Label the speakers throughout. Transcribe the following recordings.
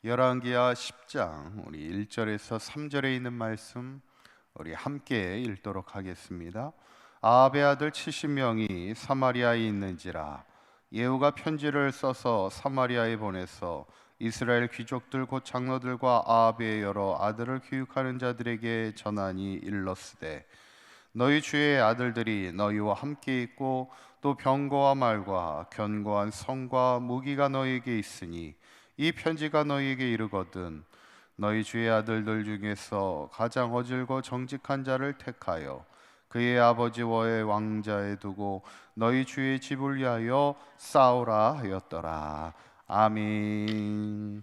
Speaker 1: 열왕기하 10장 우리 1절에서 3절에 있는 말씀 우리 함께 읽도록 하겠습니다. 아합의 아들 70명이 사마리아에 있는지라 예후가 편지를 써서 사마리아에 보내서 이스라엘 귀족들 곧 장로들과 아합의 여러 아들을 교육하는 자들에게 전하니 일렀으되 너희 주의 아들들이 너희와 함께 있고 또 병거와 말과 견고한 성과 무기가 너희에게 있으니 이 편지가 너희에게 이르거든 너희 주의 아들들 중에서 가장 어질고 정직한 자를 택하여 그의 아버지와의 왕자에 두고 너희 주의 집을 위하여 싸우라 하였더라. 아멘.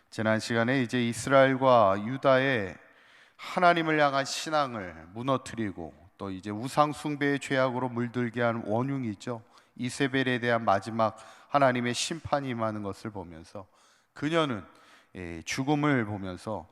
Speaker 1: 지난 시간에 이제 이스라엘과 유다의 하나님을 향한 신앙을 무너뜨리고 또 이제 우상 숭배의 죄악으로 물들게 한 원흉이죠. 이세벨에 대한 마지막 하나님의 심판이 임하는 것을 보면서 그녀는 죽음을 보면서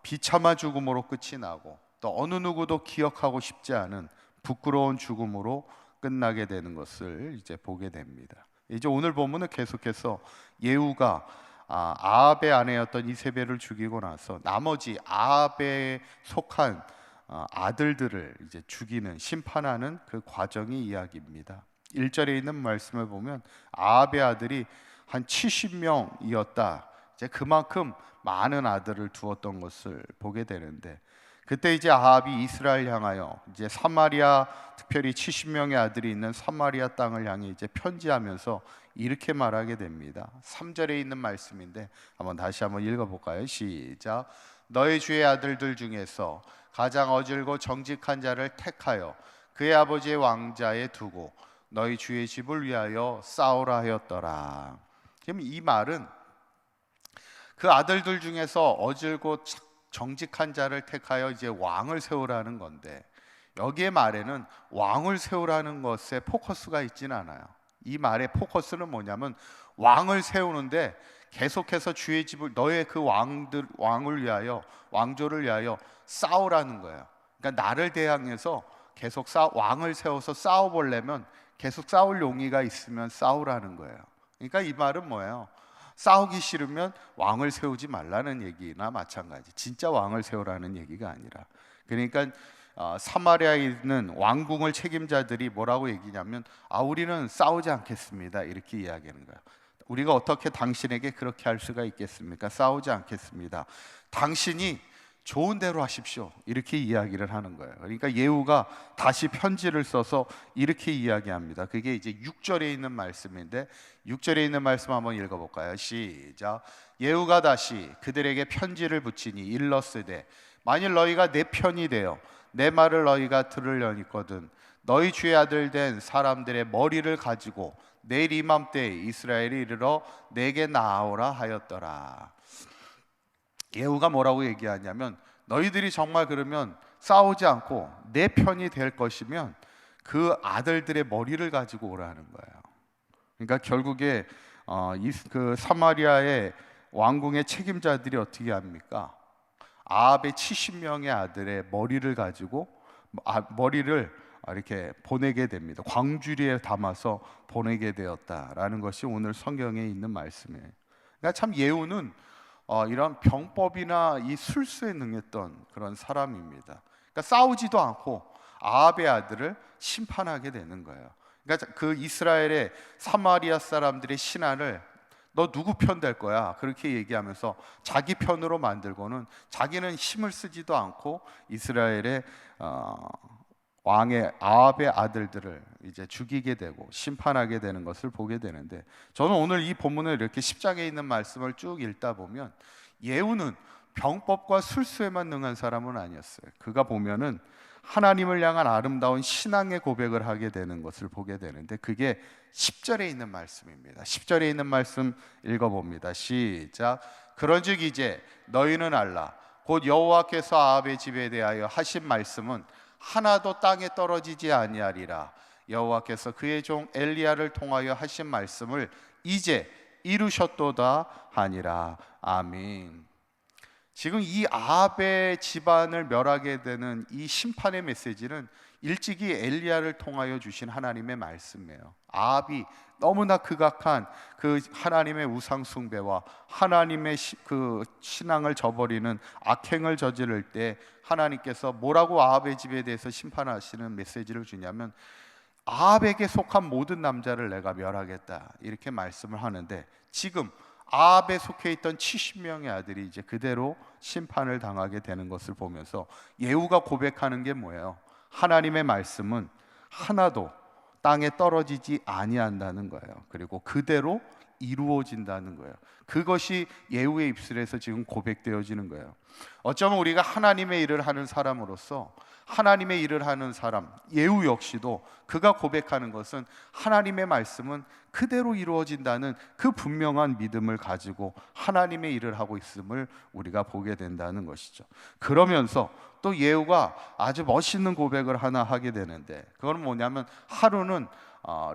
Speaker 1: 비참한 죽음으로 끝이 나고 또 어느 누구도 기억하고 싶지 않은 부끄러운 죽음으로 끝나게 되는 것을 이제 보게 됩니다. 이제 오늘 본문은 계속해서 예후가 아합의 아내였던 이세벨을 죽이고 나서 나머지 아합에 속한 아들들을 이제 죽이는 심판하는 그 과정의 이야기입니다. 1절에 있는 말씀을 보면 아합의 아들이 한 70명이었다. 이제 그만큼 많은 아들을 두었던 것을 보게 되는데 그때 이제 아합이 이스라엘 향하여 이제 사마리아 특별히 70명의 아들이 있는 사마리아 땅을 향해 이제 편지하면서 이렇게 말하게 됩니다. 3절에 있는 말씀인데 다시 한번 읽어볼까요? 시작. 너희 주의 아들들 중에서 가장 어질고 정직한 자를 택하여 그의 아버지의 왕자에 두고 너희 주의 집을 위하여 싸우라 하였더라. 지금 이 말은 그 아들들 중에서 어질고 정직한 자를 택하여 이제 왕을 세우라는 건데 여기에 말에는 왕을 세우라는 것에 포커스가 있지는 않아요. 이 말의 포커스는 뭐냐면 왕을 세우는데 계속해서 주의 집을 너의 그 왕을 위하여 왕조를 위하여 싸우라는 거예요. 그러니까 나를 대항해서 계속 왕을 세워서 싸워보려면 계속 싸울 용의가 있으면 싸우라는 거예요. 그러니까 이 말은 뭐예요? 싸우기 싫으면 왕을 세우지 말라는 얘기나 마찬가지. 진짜 왕을 세우라는 얘기가 아니라 그러니까 사마리아에 있는 왕궁을 책임자들이 뭐라고 얘기냐면 우리는 싸우지 않겠습니다 이렇게 이야기하는 거예요. 우리가 어떻게 당신에게 그렇게 할 수가 있겠습니까? 싸우지 않겠습니다. 당신이 좋은 대로 하십시오 이렇게 이야기를 하는 거예요. 그러니까 예후가 다시 편지를 써서 이렇게 이야기합니다. 그게 이제 6절에 있는 말씀인데 6절에 있는 말씀 한번 읽어볼까요? 시작. 예후가 다시 그들에게 편지를 붙이니 일렀으되 만일 너희가 내 편이 되어 내 말을 너희가 들으려니거든 너희 주의 아들 된 사람들의 머리를 가지고 내일 이맘때에 이스라엘이 이르러 내게 나아오라 하였더라. 예후가 뭐라고 얘기하냐면 너희들이 정말 그러면 싸우지 않고 내 편이 될 것이면 그 아들들의 머리를 가지고 오라는 거예요. 그러니까 결국에 그 사마리아의 왕궁의 책임자들이 어떻게 합니까? 아합의 70명의 아들의 머리를 가지고 머리를 이렇게 보내게 됩니다. 광주리에 담아서 보내게 되었다라는 것이 오늘 성경에 있는 말씀이에요. 그러니까 참 예후는 이런 병법이나 이 술수에 능했던 그런 사람입니다. 그러니까 싸우지도 않고 아합의 아들을 심판하게 되는 거예요. 그러니까 그 이스라엘의 사마리아 사람들의 신하를 너 누구 편 될 거야 그렇게 얘기하면서 자기 편으로 만들고는 자기는 힘을 쓰지도 않고 이스라엘의 왕의 아합의 아들들을 이제 죽이게 되고 심판하게 되는 것을 보게 되는데 저는 오늘 이 본문을 이렇게 10장에 있는 말씀을 쭉 읽다 보면 예후는 병법과 술수에만 능한 사람은 아니었어요. 그가 보면은 하나님을 향한 아름다운 신앙의 고백을 하게 되는 것을 보게 되는데 그게 10절에 있는 말씀입니다. 10절에 있는 말씀 읽어봅니다. 시작. 그런즉 이제 너희는 알라 곧 여호와께서 아합의 집에 대하여 하신 말씀은 하나도 땅에 떨어지지 아니하리라. 여호와께서 그의 종 엘리야를 통하여 하신 말씀을 이제 이루셨도다 하니라. 아멘. 지금 이 아합의 집안을 멸하게 되는 이 심판의 메시지는 일찍이 엘리야를 통하여 주신 하나님의 말씀이에요. 아합이 너무나 극악한 그 하나님의 우상 숭배와 하나님의 그 신앙을 저버리는 악행을 저지를 때 하나님께서 뭐라고 아합의 집에 대해서 심판하시는 메시지를 주냐면, 아합에게 속한 모든 남자를 내가 멸하겠다, 이렇게 말씀을 하는데, 지금 아합에 속해 있던 70명의 아들이 이제 그대로 심판을 당하게 되는 것을 보면서 예후가 고백하는 게 뭐예요? 하나님의 말씀은 하나도 땅에 떨어지지 아니한다는 거예요. 그리고 그대로 이루어진다는 거예요. 그것이 예후의 입술에서 지금 고백되어지는 거예요. 어쩌면 우리가 하나님의 일을 하는 사람으로서, 하나님의 일을 하는 사람 예후 역시도 그가 고백하는 것은 하나님의 말씀은 그대로 이루어진다는 그 분명한 믿음을 가지고 하나님의 일을 하고 있음을 우리가 보게 된다는 것이죠. 그러면서 또 예후가 아주 멋있는 고백을 하나 하게 되는데, 그건 뭐냐면, 하루는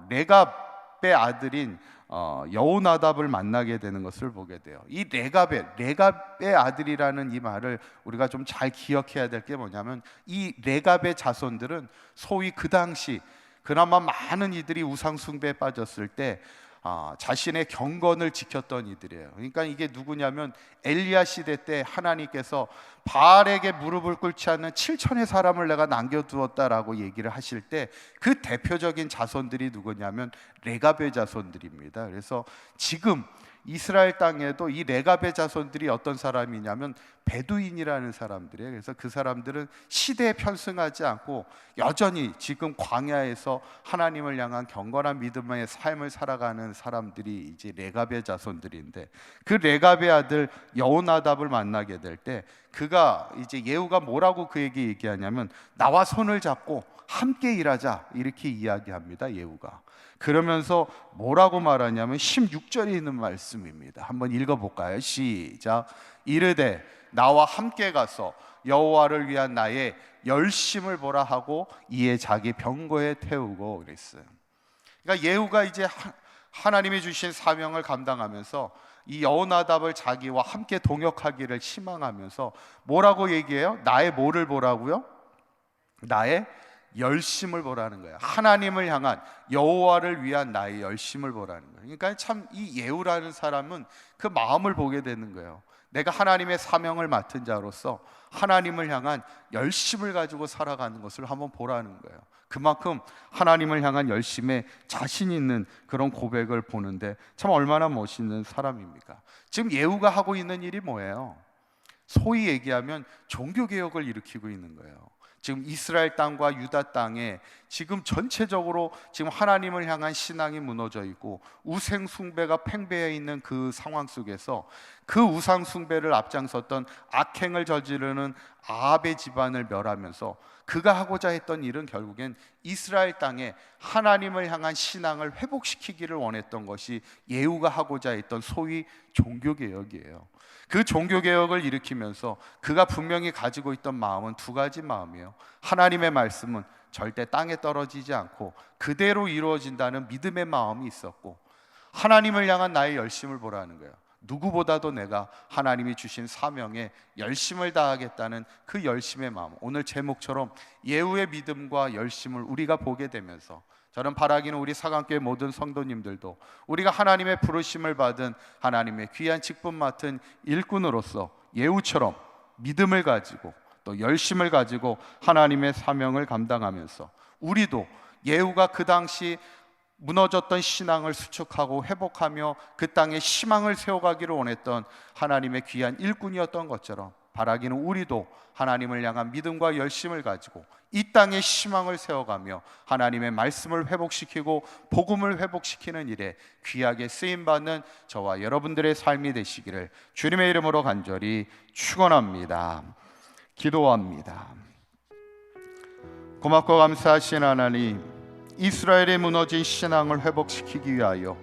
Speaker 1: 레갑의 아들인 여호나답을 만나게 되는 것을 보게 돼요. 이 레갑의 아들이라는 이 말을 우리가 좀 잘 기억해야 될 게 뭐냐면, 이 레갑의 자손들은 소위 그 당시 그나마 많은 이들이 우상 숭배에 빠졌을 때 자신의 경건을 지켰던 이들이에요. 그러니까 이게 누구냐면, 엘리야 시대 때 하나님께서 바알에게 무릎을 꿇지 않는 7천의 사람을 내가 남겨두었다라고 얘기를 하실 때 그 대표적인 자손들이 누구냐면 레갑의 자손들입니다. 그래서 지금 이스라엘 땅에도 이 레갑의 자손들이 어떤 사람이냐면 베두인이라는 사람들이에요. 그래서 그 사람들은 시대에 편승하지 않고 여전히 지금 광야에서 하나님을 향한 경건한 믿음의 삶을 살아가는 사람들이 이제 레갑의 자손들인데, 그 레갑의 아들 여호나답을 만나게 될 때 그가 이제 예후가 뭐라고 그에게 얘기하냐면, 나와 손을 잡고 함께 일하자, 이렇게 이야기합니다. 예후가 그러면서 뭐라고 말하냐면 16절에 있는 말씀입니다. 한번 읽어볼까요? 시작. 이르되 나와 함께 가서 여호와를 위한 나의 열심을 보라 하고 이에 자기 병거에 태우고 그랬어요. 그러니까 예후가 이제 하나님이 주신 사명을 감당하면서 이 여호나답을 자기와 함께 동역하기를 희망하면서 뭐라고 얘기해요? 나의 뭐를 보라고요? 나의 열심을 보라는 거예요. 하나님을 향한, 여호와를 위한 나의 열심을 보라는 거예요. 그러니까 참 이 예후라는 사람은 그 마음을 보게 되는 거예요. 내가 하나님의 사명을 맡은 자로서 하나님을 향한 열심을 가지고 살아가는 것을 한번 보라는 거예요. 그만큼 하나님을 향한 열심에 자신 있는 그런 고백을 보는데 참 얼마나 멋있는 사람입니까? 지금 예후가 하고 있는 일이 뭐예요? 소위 얘기하면 종교개혁을 일으키고 있는 거예요. 지금 이스라엘 땅과 유다 땅에 지금 전체적으로 지금 하나님을 향한 신앙이 무너져 있고 우상 숭배가 팽배해 있는 그 상황 속에서 그 우상 숭배를 앞장섰던 악행을 저지르는 아합의 집안을 멸하면서 그가 하고자 했던 일은 결국엔 이스라엘 땅에 하나님을 향한 신앙을 회복시키기를 원했던 것이 예후가 하고자 했던 소위 종교개혁이에요. 그 종교개혁을 일으키면서 그가 분명히 가지고 있던 마음은 두 가지 마음이에요. 하나님의 말씀은 절대 땅에 떨어지지 않고 그대로 이루어진다는 믿음의 마음이 있었고, 하나님을 향한 나의 열심을 보라는 거예요. 누구보다도 내가 하나님이 주신 사명에 열심을 다하겠다는 그 열심의 마음, 오늘 제목처럼 예후의 믿음과 열심을 우리가 보게 되면서 저는 바라기는 우리 사강교회 모든 성도님들도 우리가 하나님의 부르심을 받은 하나님의 귀한 직분 맡은 일꾼으로서 예후처럼 믿음을 가지고 또 열심을 가지고 하나님의 사명을 감당하면서 우리도 예후가 그 당시 무너졌던 신앙을 수축하고 회복하며 그 땅에 희망을 세워가기를 원했던 하나님의 귀한 일꾼이었던 것처럼 바라기는 우리도 하나님을 향한 믿음과 열심을 가지고 이 땅에 희망을 세워가며 하나님의 말씀을 회복시키고 복음을 회복시키는 일에 귀하게 쓰임받는 저와 여러분들의 삶이 되시기를 주님의 이름으로 간절히 축원합니다. 기도합니다. 고맙고 감사하신 하나님, 이스라엘의 무너진 신앙을 회복시키기 위하여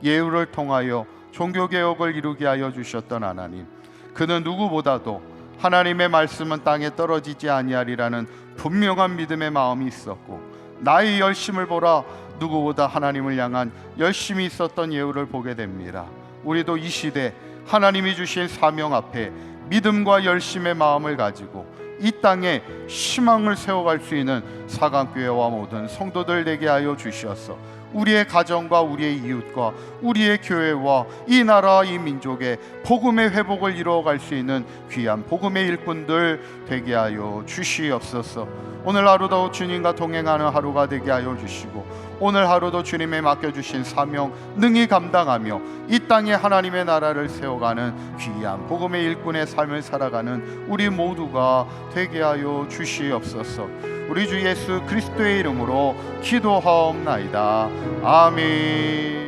Speaker 1: 예후를 통하여 종교개혁을 이루게 하여 주셨던 하나님, 그는 누구보다도 하나님의 말씀은 땅에 떨어지지 아니하리라는 분명한 믿음의 마음이 있었고, 나의 열심을 보라, 누구보다 하나님을 향한 열심이 있었던 예후를 보게 됩니다. 우리도 이 시대 하나님이 주신 사명 앞에 믿음과 열심의 마음을 가지고 이 땅에 희망을 세워갈 수 있는 사강교회와 모든 성도들 되게 하여 주시옵소서. 우리의 가정과 우리의 이웃과 우리의 교회와 이 나라 이 민족의 복음의 회복을 이루어갈 수 있는 귀한 복음의 일꾼들 되게 하여 주시옵소서. 오늘 하루도 주님과 동행하는 하루가 되게 하여 주시고, 오늘 하루도 주님의 맡겨주신 사명 능히 감당하며 이 땅에 하나님의 나라를 세워가는 귀한 복음의 일꾼의 삶을 살아가는 우리 모두가 되게 하여 주시옵소서. 우리 주 예수 그리스도의 이름으로 기도하옵나이다. 아멘.